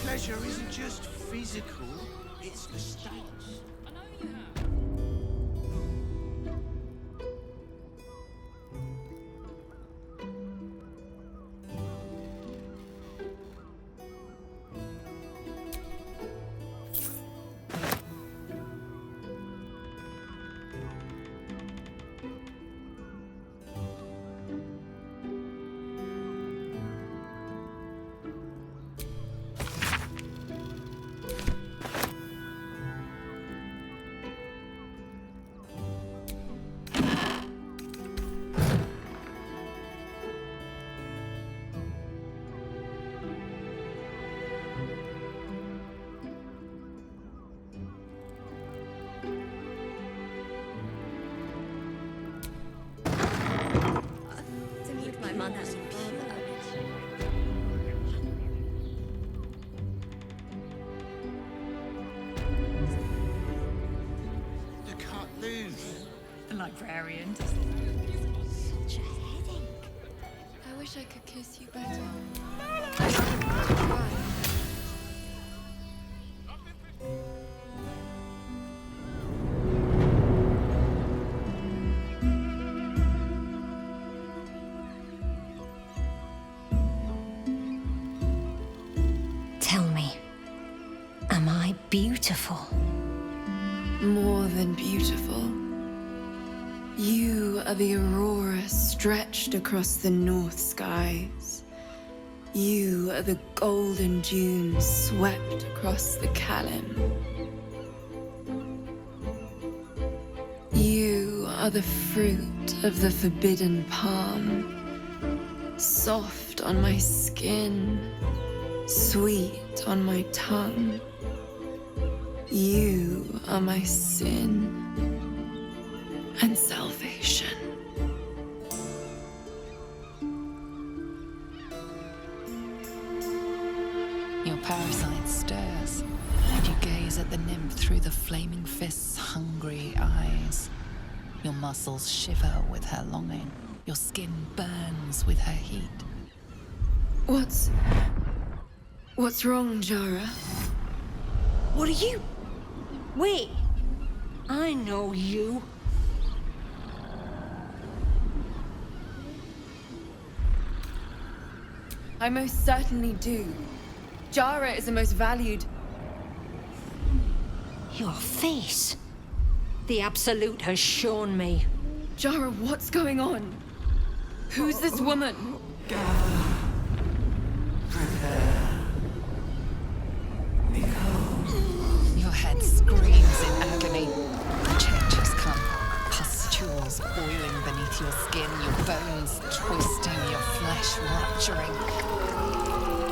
Pleasure isn't just physical, it's the state. Librarian. Such a headache. I wish I could kiss you better. Tell me, am I beautiful? More than beautiful. You are the aurora stretched across the north skies. You are the golden dunes swept across the Kalim. You are the fruit of the forbidden palm, soft on my skin, sweet on my tongue. You are my sin and salvation. Your parasite stirs, and you gaze at the nymph through the flaming fist's hungry eyes. Your muscles shiver with her longing. Your skin burns with her heat. What's wrong, Jara? What are you? Wait, I know you. I most certainly do. Jara is the most valued. Your face. The Absolute has shown me. Jara, what's going on? Who's this woman? Your head screams in agony. The change has come. Pustules boiling beneath your skin, your bones twisting, your flesh rupturing.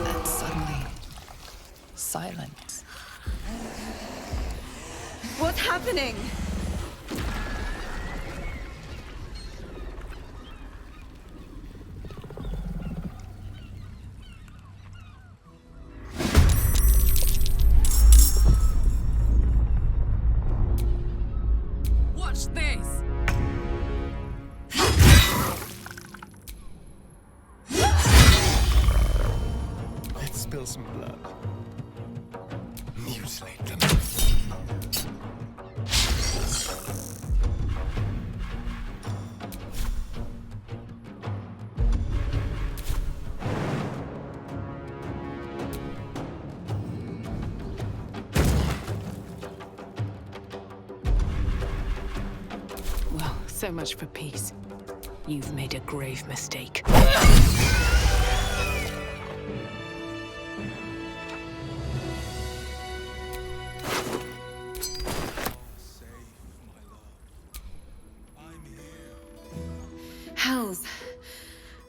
And suddenly, silence. What's happening? Watch this! Let's spill some blood. Mutilate them. Well, so much for peace. You've made a grave mistake. Hells.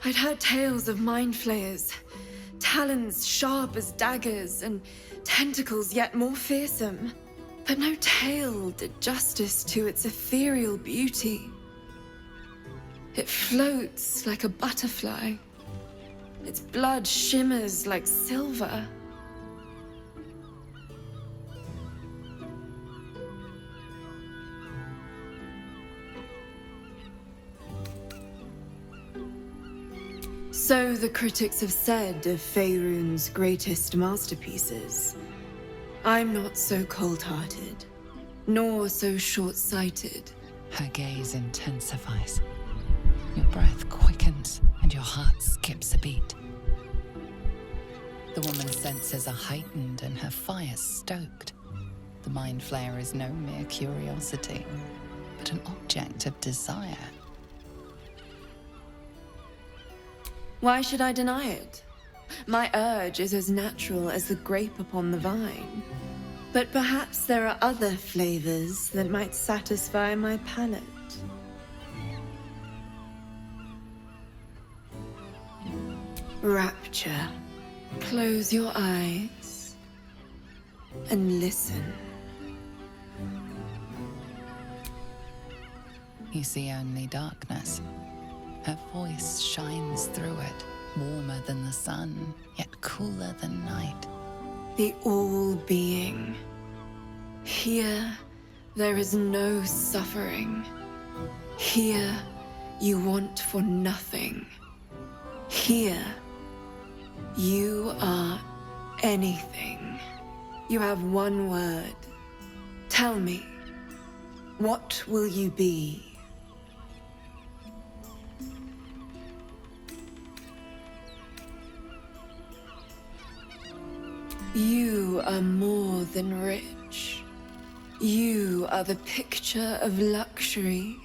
I'd heard tales of mind flayers. Talons sharp as daggers, and tentacles yet more fearsome. But no tale did justice to its ethereal beauty. It floats like a butterfly. Its blood shimmers like silver. So the critics have said of Faerun's greatest masterpieces. I'm not so cold-hearted, nor so short-sighted. Her gaze intensifies. Your breath quickens, and your heart skips a beat. The woman's senses are heightened and her fire stoked. The mind flayer is no mere curiosity, but an object of desire. Why should I deny it? My urge is as natural as the grape upon the vine. But perhaps there are other flavors that might satisfy my palate. Rapture. Close your eyes and listen. You see only darkness. Her voice shines through it, warmer than the sun, yet cooler than night. The all-being. Here, there is no suffering. Here, you want for nothing. Here, you are anything. You have one word. Tell me, what will you be? You are more than rich. You are the picture of luxury.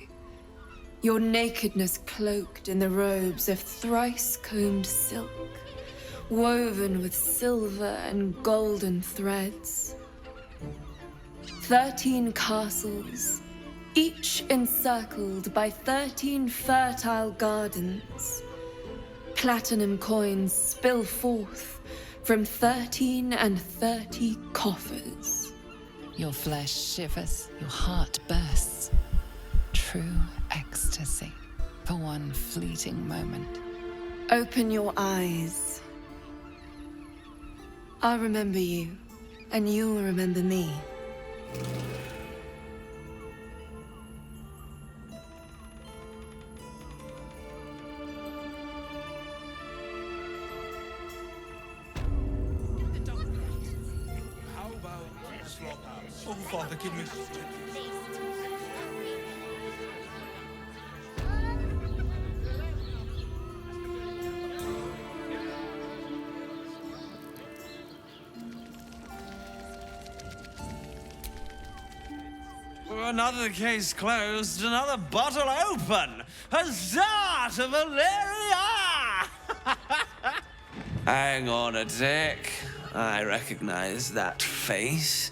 Your nakedness cloaked in the robes of thrice-combed silk, woven with silver and golden threads. 13 castles, each encircled by 13 fertile gardens. Platinum coins spill forth from 13 and 30 coffers. Your flesh shivers, your heart bursts. True ecstasy for one fleeting moment. Open your eyes. I'll remember you, and you'll remember me. Oh, Father, give me... Another case closed, another bottle open! Huzzah to Valeria! Hang on a tick. I recognize that face.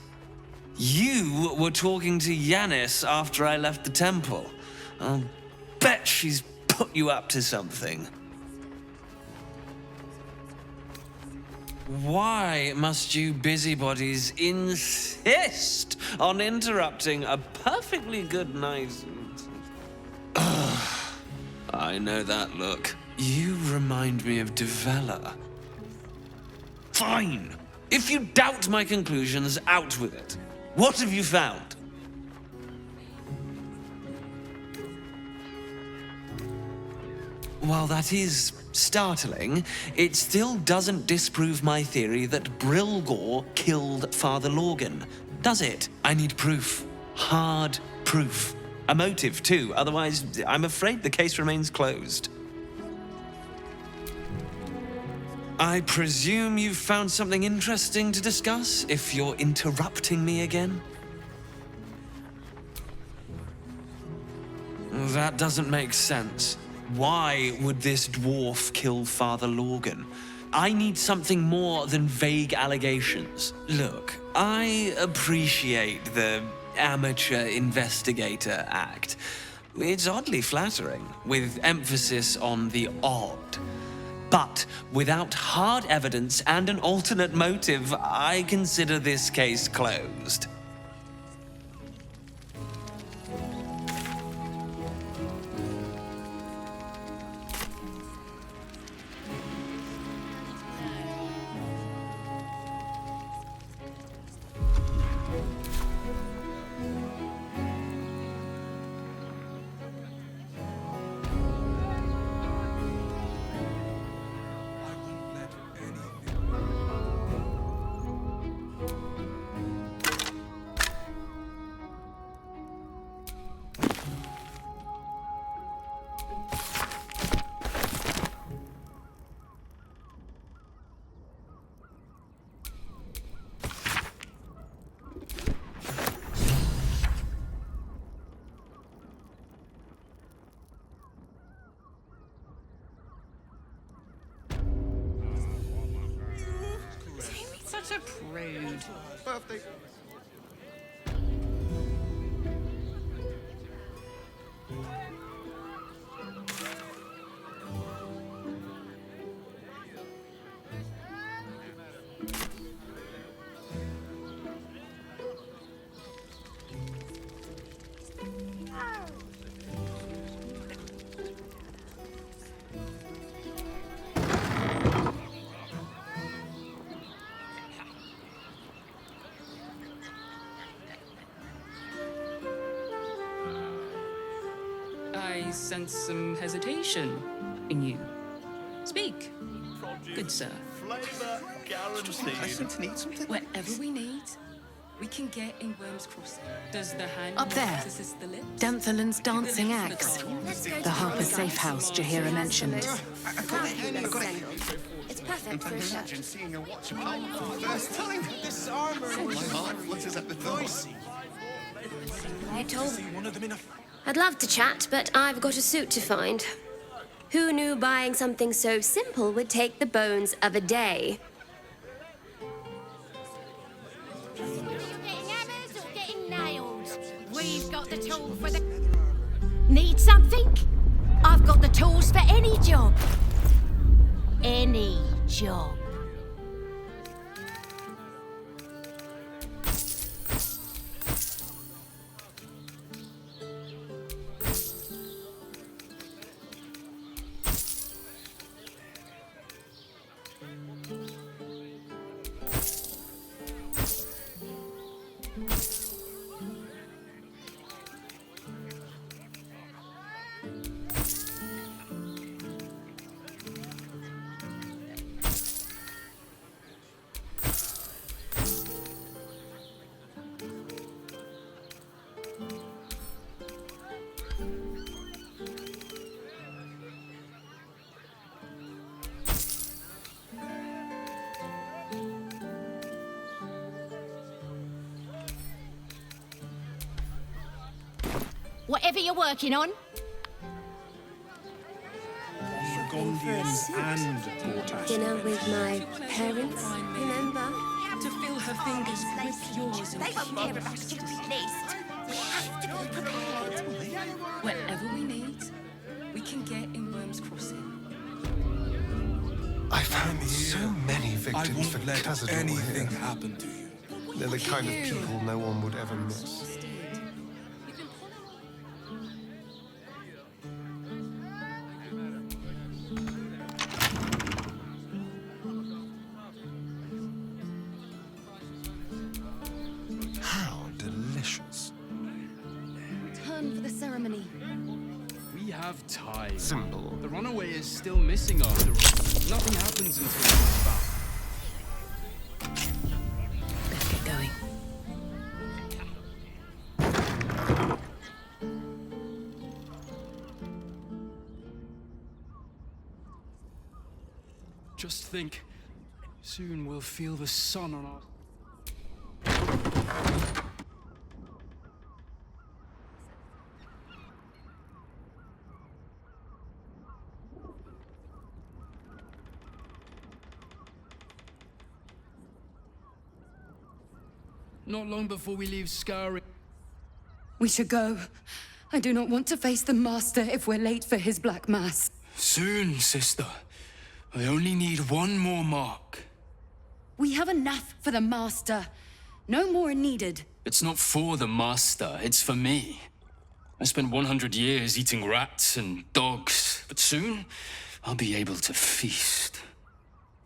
You were talking to Yanis after I left the temple. I'll bet she's put you up to something. Why must you busybodies insist on interrupting a perfectly good night? I know that look. You remind me of Devella. Fine. If you doubt my conclusions, out with it. What have you found? While that is startling, it still doesn't disprove my theory that Brilgor killed Father Lorgan, does it? I need proof. Hard proof. A motive, too. Otherwise, I'm afraid the case remains closed. I presume you've found something interesting to discuss, if you're interrupting me again? That doesn't make sense. Why would this dwarf kill Father Lorgan? I need something more than vague allegations. Look, I appreciate the amateur investigator act. It's oddly flattering, with emphasis on the odd. But without hard evidence and an alternate motive, I consider this case closed. Such a prude. Birthday. I sense some hesitation in you. Speak, good sir. Flavor guaranteed. I seem to need something. Whatever we need, we can get in Worm's Crossing. Does the hand Up there. assist the lips? Danthalan's dancing axe. The Harper safe house Jahira mentioned. It's perfect for a shot. Imagine seeing a watch party for the first time. This armor. My heart flutters at the thought. You told See one of them in a. I'd love to chat, but I've got a suit to find. Who knew buying something so simple would take the bones of a day? We've got the tool for the... Need something? I've got the tools for any job. Any job. Whatever you're working on. Gondians and Gortas. Dinner with my parents, remember? To fill her fingers with yours and They won't care about a stupid list. We have to be prepared. whatever we need, we can get in Worm's Crossing. I found so many I victims for won't let Cazador anything here. happen to you. They're the kind of people no one would ever miss. How delicious. Turn for the ceremony. We have time. Symbol. The runaway is still missing after all. Nothing happens until he's found. Let's get going. Just think, soon we'll feel the sun on our... Not long before we leave scouring. We should go. I do not want to face the Master if we're late for his Black Mass. Soon, sister. I only need one more mark. We have enough for the Master. No more are needed. It's not for the Master, it's for me. I spent 100 years eating rats and dogs, but soon I'll be able to feast.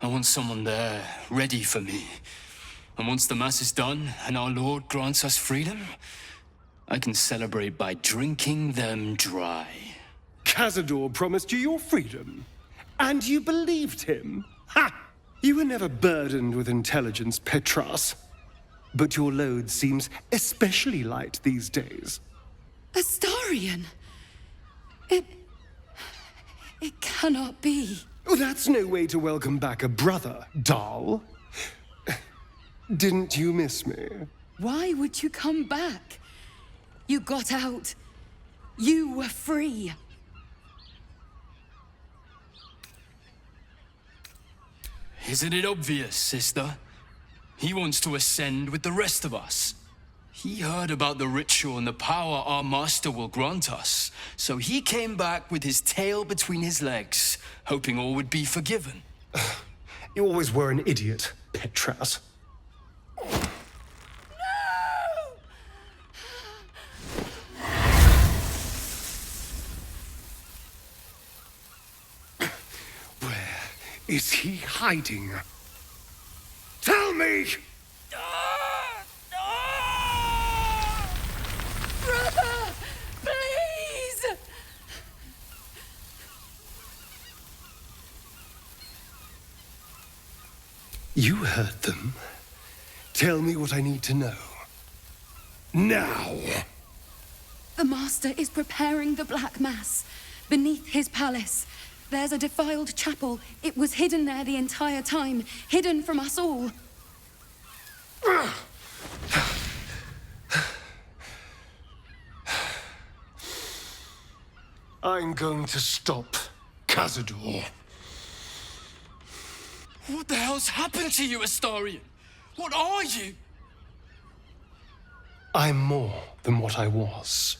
I want someone there, ready for me. And once the Mass is done and our Lord grants us freedom, I can celebrate by drinking them dry. Cazador promised you your freedom, and you believed him. Ha! You were never burdened with intelligence, Petras. But your load seems especially light these days. Astarion! It cannot be. Oh, that's no way to welcome back a brother, doll. Didn't you miss me? Why would you come back? You got out. You were free. Isn't it obvious, sister? He wants to ascend with the rest of us. He heard about the ritual and the power our master will grant us, so he came back with his tail between his legs, hoping all would be forgiven. You always were an idiot, Petras. Where is he hiding? Tell me! Brother! Please! You heard them. Tell me what I need to know. Now! The Master is preparing the Black Mass beneath his palace. There's a defiled chapel. It was hidden there the entire time, hidden from us all. I'm going to stop Cazador. What the hell's happened to you, Astarion? What are you? I'm more than what I was.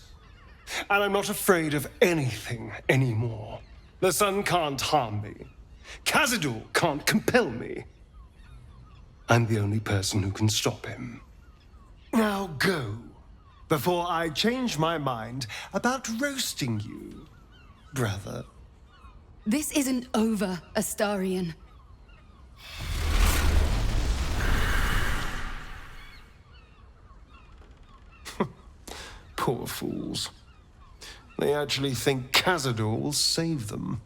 And I'm not afraid of anything anymore. The sun can't harm me. Cazador can't compel me. I'm the only person who can stop him. Now go, before I change my mind about roasting you, brother. This isn't over, Astarion. Poor fools. They actually think Cazador will save them.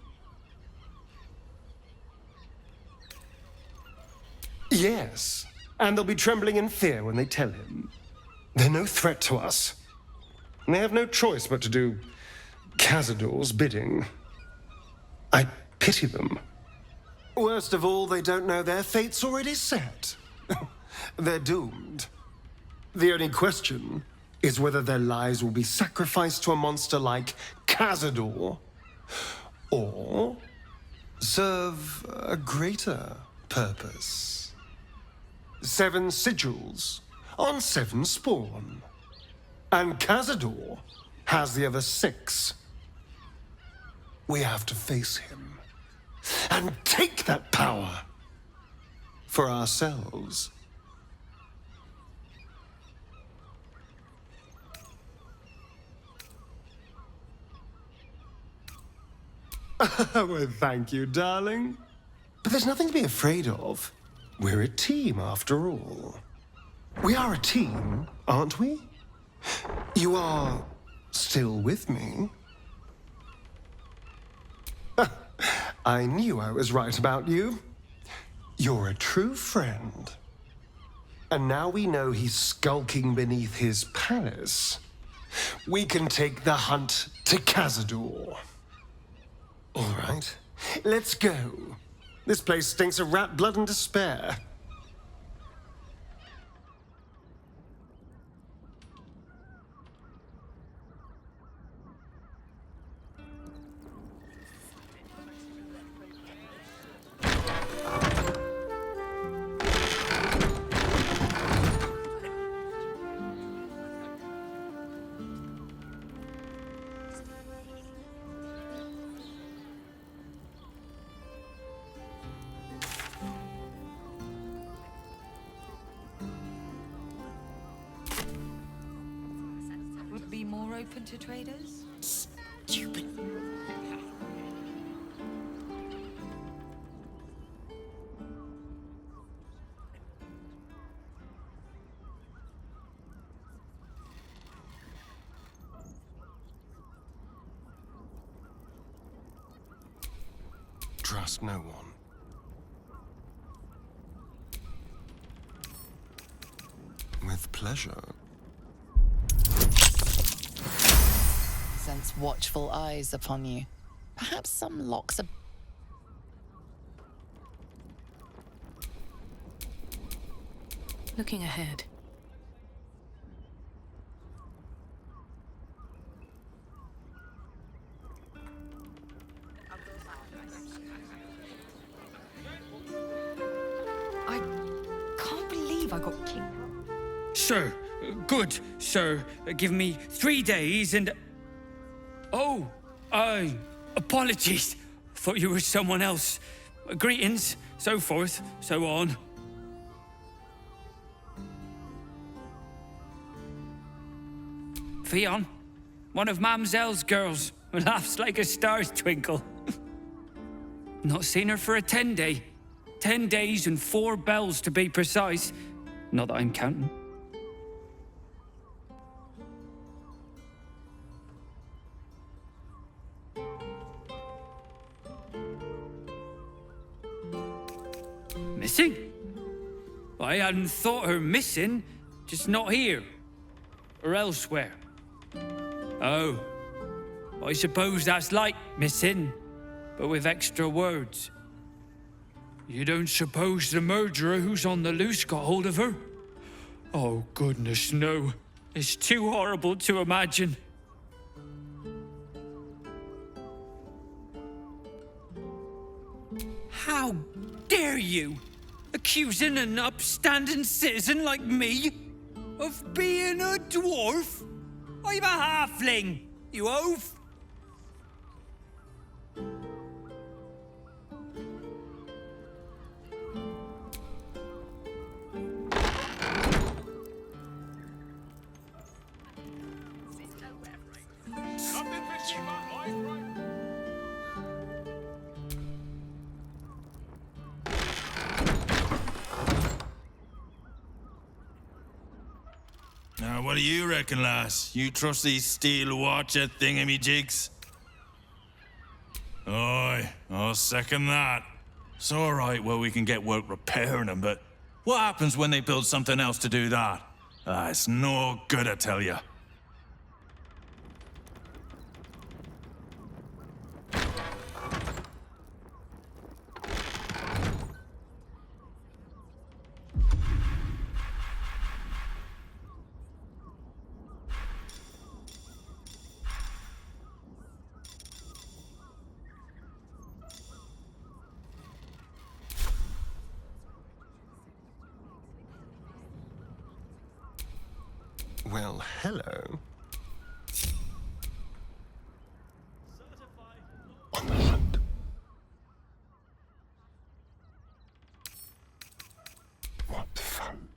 Yes, and they'll be trembling in fear when they tell him. They're no threat to us. And they have no choice but to do Cazador's bidding. I pity them. Worst of all, they don't know their fate's already set. They're doomed. The only question is whether their lives will be sacrificed to a monster like Cazador, or serve a greater purpose. 7 sigils on 7 spawn. And Cazador has the other 6. We have to face him and take that power for ourselves. Well, thank you, darling. But there's nothing to be afraid of. We're a team, after all. We are a team, aren't we? You are still with me? I knew I was right about you. You're a true friend. And now we know he's skulking beneath his palace. We can take the hunt to Cazador. All right, let's go. This place stinks of rat blood and despair. more open to traders? Stupid. Trust no one. With pleasure. Sense watchful eyes upon you. Perhaps some locks are... Looking ahead. I can't believe I got kicked. Sir, good, sir. Give me 3 days and... Oh, apologies. Thought you were someone else. Greetings, so forth, so on. Fionn, one of Mamselle's girls, who laughs like a star's twinkle. Not seen her for a 10-day. 10 days and 4 bells to be precise. Not that I'm counting. Missing? I hadn't thought her missing, just not here. Or elsewhere. Oh. I suppose that's like missing, but with extra words. You don't suppose the murderer who's on the loose got hold of her? Oh, goodness, no. It's too horrible to imagine. How dare you? Accusing an upstanding citizen like me of being a dwarf? I'm a halfling, you oaf! Now, what do you reckon, lass? You trust these steel watcher thingamajigs? Aye, I'll second that. It's all right, well, we can get work repairing them, but what happens when they build something else to do that? It's no good, I tell you. Well, hello. On the hunt. What fun.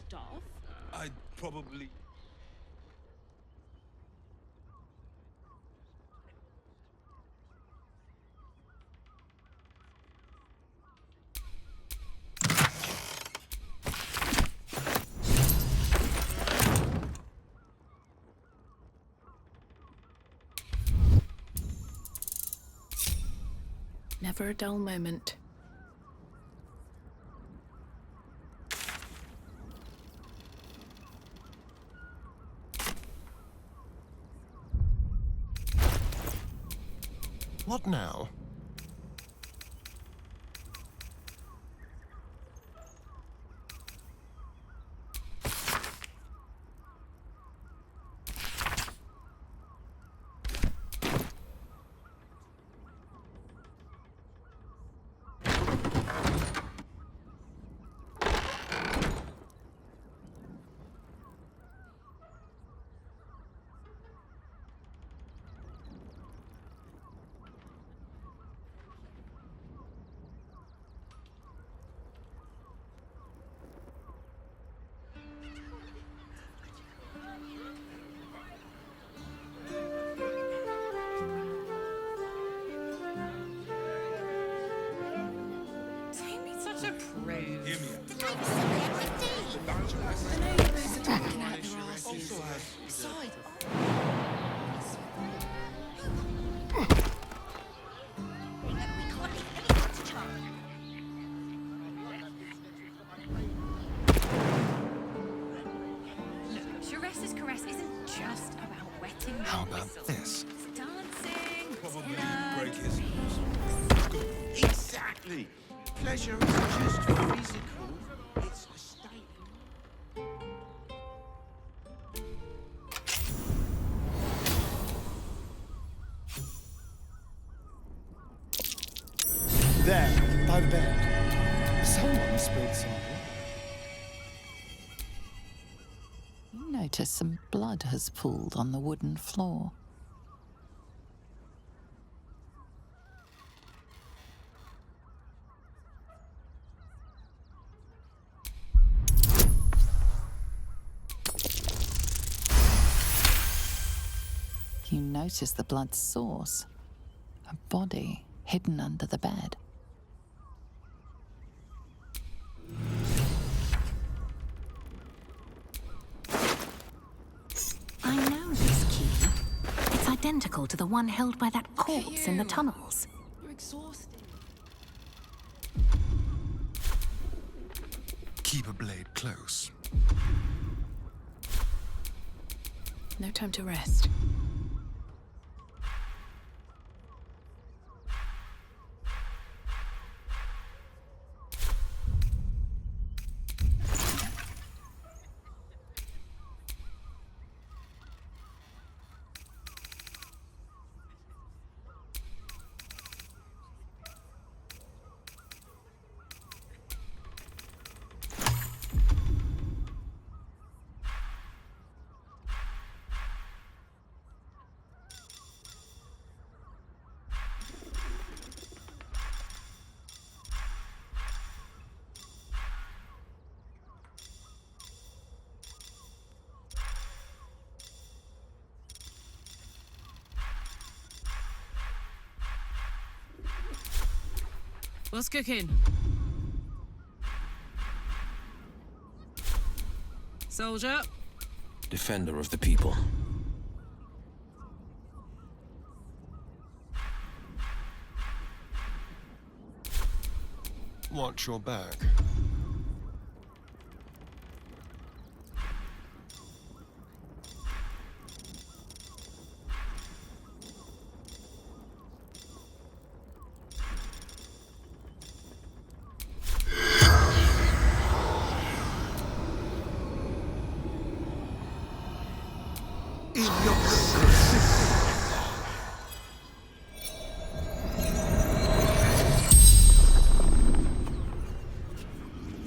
Staff? I'd probably... Never a dull moment. What now? Sharesa's caress isn't just about wetting. How about this? It's dancing. Probably break his nose. Exactly. Pleasure isn't just physical, it's a state. There, by the bed. Someone spilled something. You notice some blood has pooled on the wooden floor. You notice the blood's source. A body hidden under the bed. I know this key. It's identical to the one held by that corpse in the tunnels. You're exhausted. Keep a blade close. No time to rest. What's cooking? Soldier? Defender of the people. Watch your back.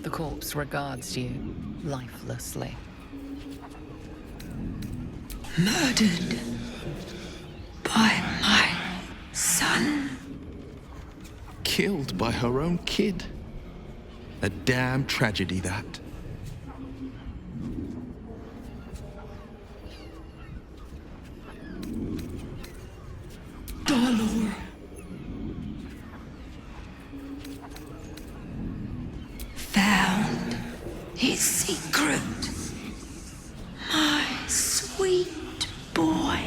The corpse regards you lifelessly. Murdered by my son. Killed by her own kid. A damn tragedy, that. Dolor. Found his secret. My sweet boy.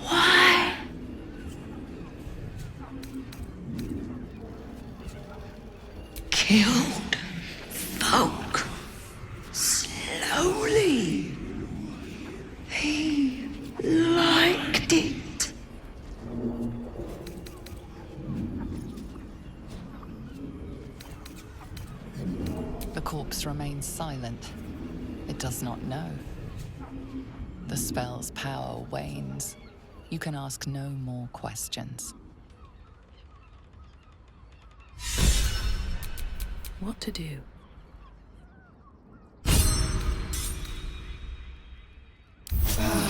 Why? Killed folk slowly. He liked it. The corpse remains silent. It does not know. The spell's power wanes. You can ask no more questions. What to do?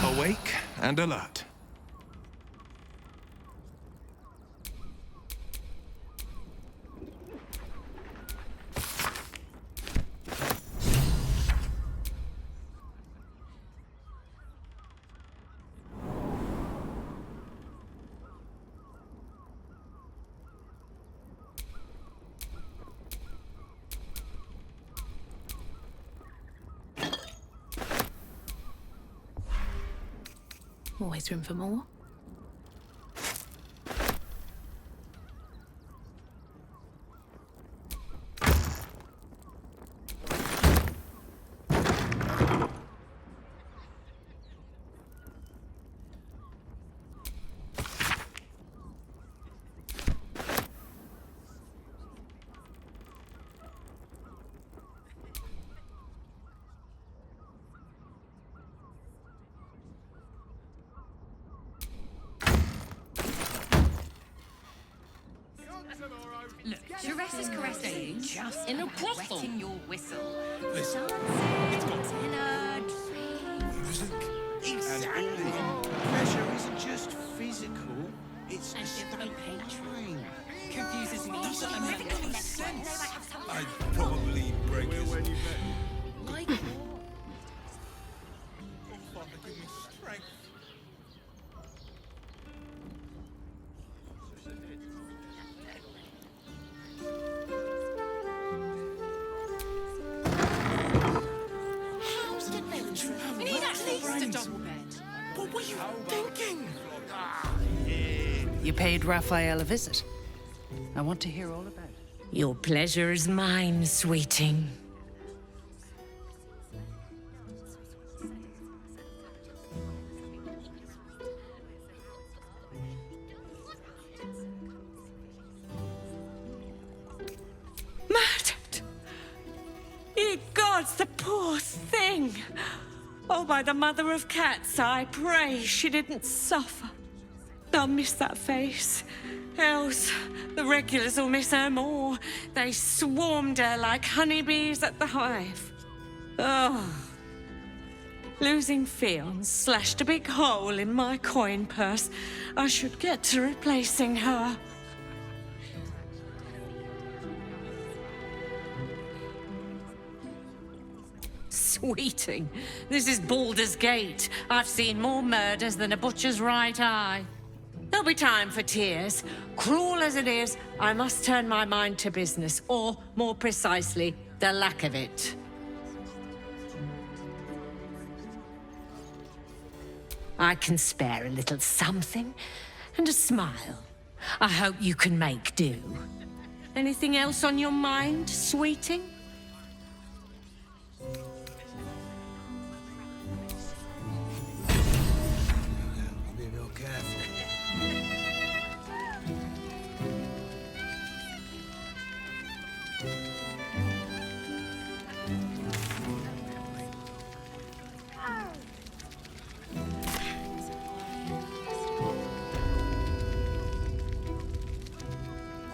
Awake and alert. Always room for more. Look, Jerez is caressing. Just in a brothel. wetting your whistle. Listen, it's got music. Exactly. Pleasure isn't just physical, it's a state of mind. Confuses me. Doesn't make any sense. I'd probably break his... When you met Michael. Oh, Father, give me strength. We need at least a double bed. What were you thinking? You paid Raphael a visit. I want to hear all about it. Your pleasure is mine, sweeting. Murdered! Ye gods, the poor thing! Oh, by the mother of cats, I pray she didn't suffer. I'll miss that face. Else, the regulars will miss her more. They swarmed her like honeybees at the hive. Oh. Losing Fionn slashed a big hole in my coin purse. I should get to replacing her. Sweeting, this is Baldur's Gate. I've seen more murders than a butcher's right eye. There'll be time for tears. Cruel as it is, I must turn my mind to business, or, more precisely, the lack of it. I can spare a little something, and a smile. I hope you can make do. Anything else on your mind, sweeting? I'll be real careful.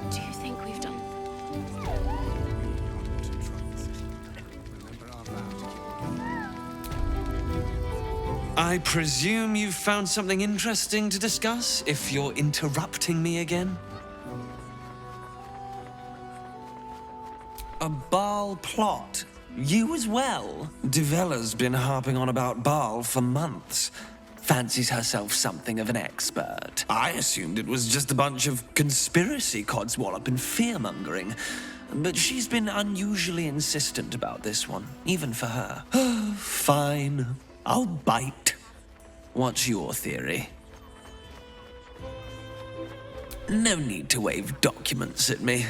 Do you think we've done? I presume you've found something interesting to discuss, if you're interrupting me again? A Baal plot? You as well? Devella's been harping on about Baal for months. Fancies herself something of an expert. I assumed it was just a bunch of conspiracy codswallop and fear-mongering. But she's been unusually insistent about this one, even for her. Fine. I'll bite. What's your theory? No need to wave documents at me.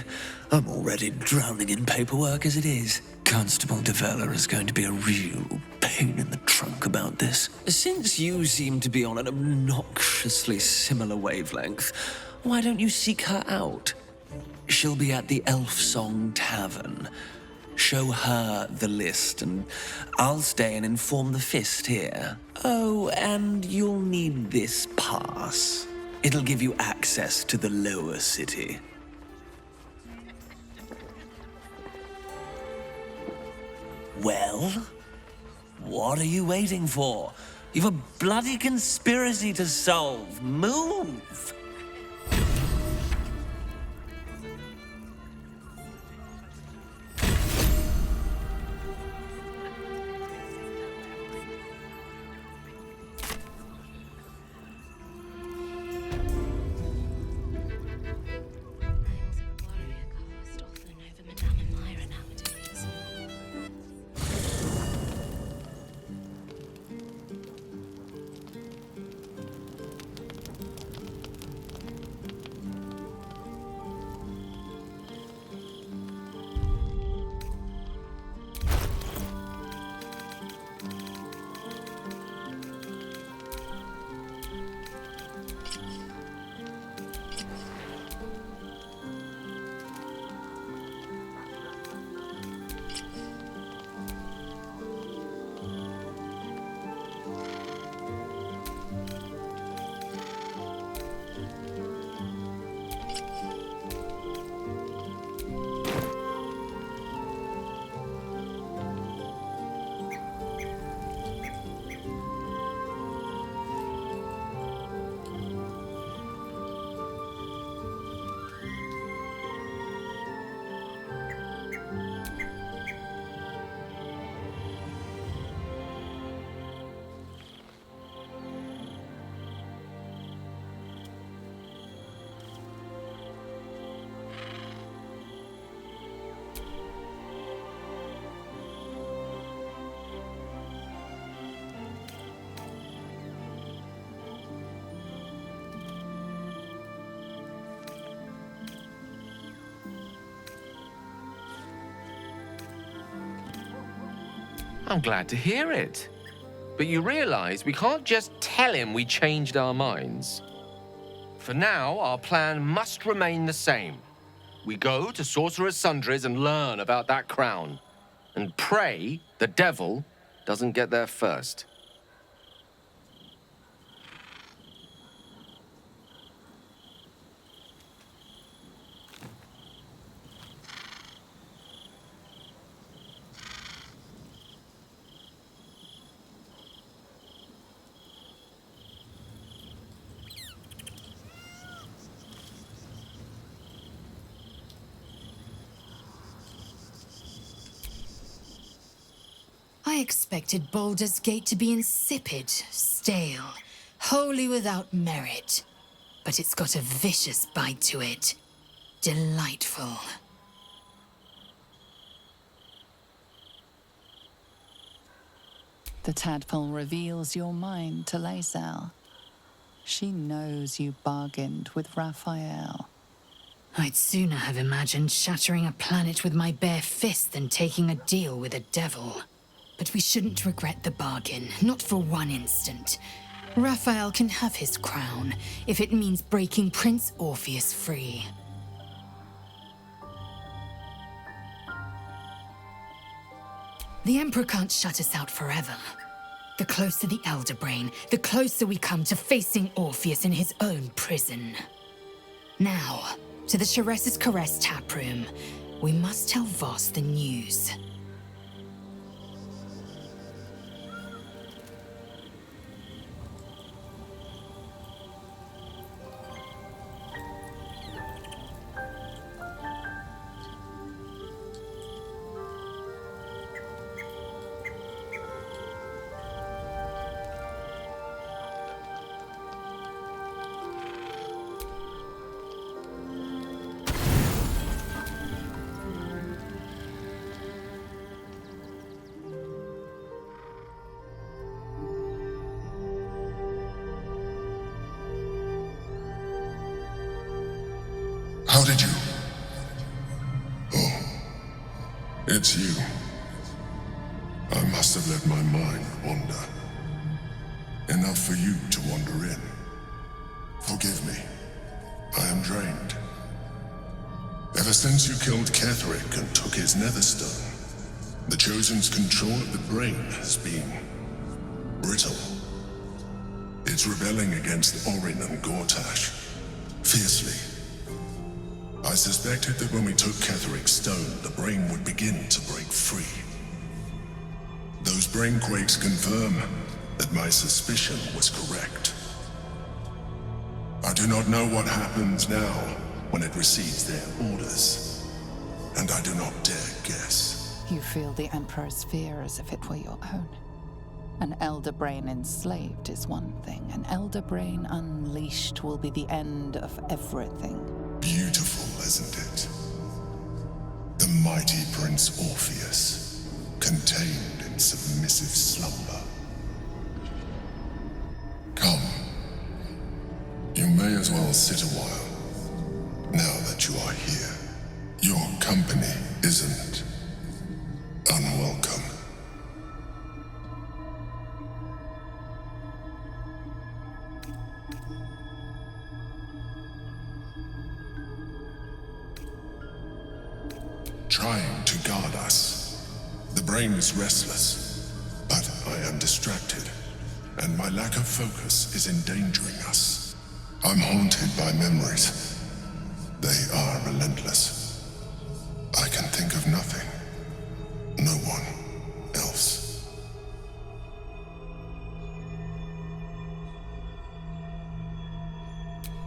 I'm already drowning in paperwork as it is. Constable Devella is going to be a real pain in the trunk about this. Since you seem to be on an obnoxiously similar wavelength, why don't you seek her out? She'll be at the Elf Song Tavern. Show her the list, and I'll stay and inform the Fist here. Oh, and you'll need this pass. It'll give you access to the lower city. Well, what are you waiting for? You've a bloody conspiracy to solve. Move! I'm glad to hear it. But you realize we can't just tell him we changed our minds. For now, our plan must remain the same. We go to Sorcerer's Sundries and learn about that crown. And pray the devil doesn't get there first. I expected Baldur's Gate to be insipid, stale, wholly without merit. But it's got a vicious bite to it. Delightful. The tadpole reveals your mind to Lae'zel. She knows you bargained with Raphael. I'd sooner have imagined shattering a planet with my bare fist than taking a deal with a devil. But we shouldn't regret the bargain, not for one instant. Raphael can have his crown, if it means breaking Prince Orpheus free. The Emperor can't shut us out forever. The closer the Elder Brain, the closer we come to facing Orpheus in his own prison. Now, to the Sharess's Caress taproom. We must tell Voss the news. How did you? Oh, it's you. I must have let my mind wander. Enough for you to wander in. Forgive me. I am drained. Ever since you killed Ketheric and took his netherstone, the Chosen's control of the brain has been brittle. It's rebelling against Orin and Gortash fiercely. I suspected that when we took Ketheric's stone, the brain would begin to break free. Those brain quakes confirm that my suspicion was correct. I do not know what happens now when it receives their orders, and I do not dare guess. You feel the Emperor's fear as if it were your own. An Elder Brain enslaved is one thing. An Elder Brain unleashed will be the end of everything. Beautiful, isn't it? The mighty Prince Orpheus, contained in submissive slumber. Come. You may as well sit a while, now that you are here. Your company isn't unwelcome. Trying to guard us. The brain is restless, but I am distracted, and my lack of focus is endangering us. I'm haunted by memories. They are relentless. I can think of nothing. No one else.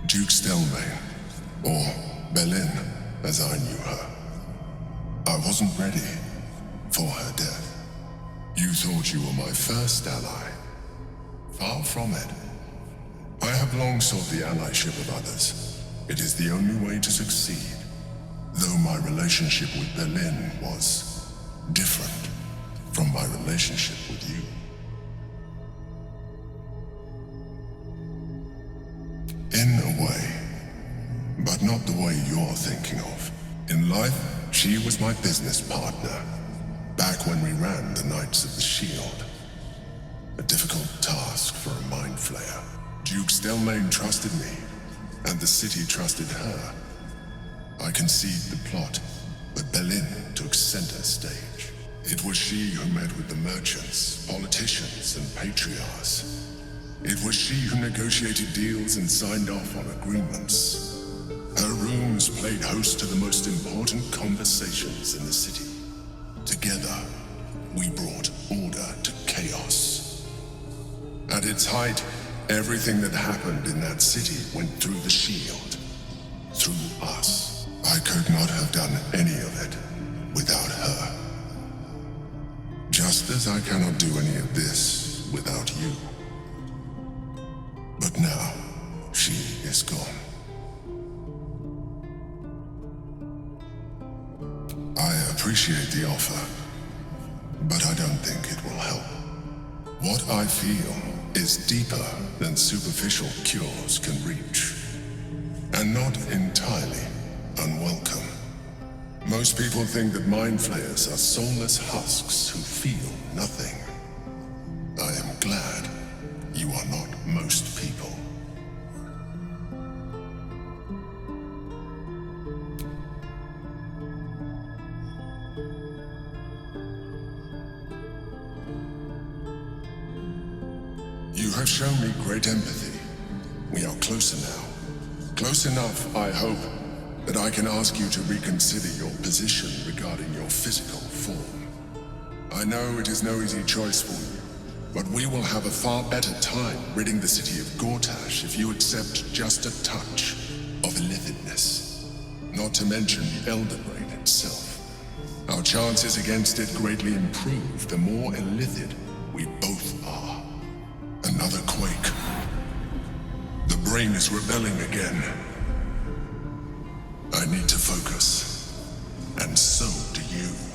Duke Stelmane, or Belin, as I knew her. I wasn't ready for her death. You thought you were my first ally. Far from it. I have long sought the allyship of others. It is the only way to succeed. Though my relationship with Belin was different from my relationship with you. In a way, but not the way you're thinking of. In life, she was my business partner. back when we ran the Knights of the Shield. A difficult task for a mind flayer. Duke Stelmane trusted me, and the city trusted her. I conceived the plot, but Belin took center stage. It was she who met with the merchants, politicians, and patriarchs. It was she who negotiated deals and signed off on agreements. Her rooms played host to the most important conversations in the city. Together, we brought order to chaos. At its height, everything that happened in that city went through the shield. Through us. I could not have done any of it without her. Just as I cannot do any of this without you. But now, she is gone. I appreciate the offer, but I don't think it will help. What I feel is deeper than superficial cures can reach, and not entirely unwelcome. Most people think that mind flayers are soulless husks who feel nothing. I am glad you are not most people. You have shown me great empathy. We are closer now. Close enough, I hope, that I can ask you to reconsider your position regarding your physical form. I know it is no easy choice for you, but we will have a far better time ridding the city of Gortash if you accept just a touch of illithidness. Not to mention the Elder Brain itself. Our chances against it greatly improve the more illithid we both are. Another quake. The brain is rebelling again. I need to focus, and so do you.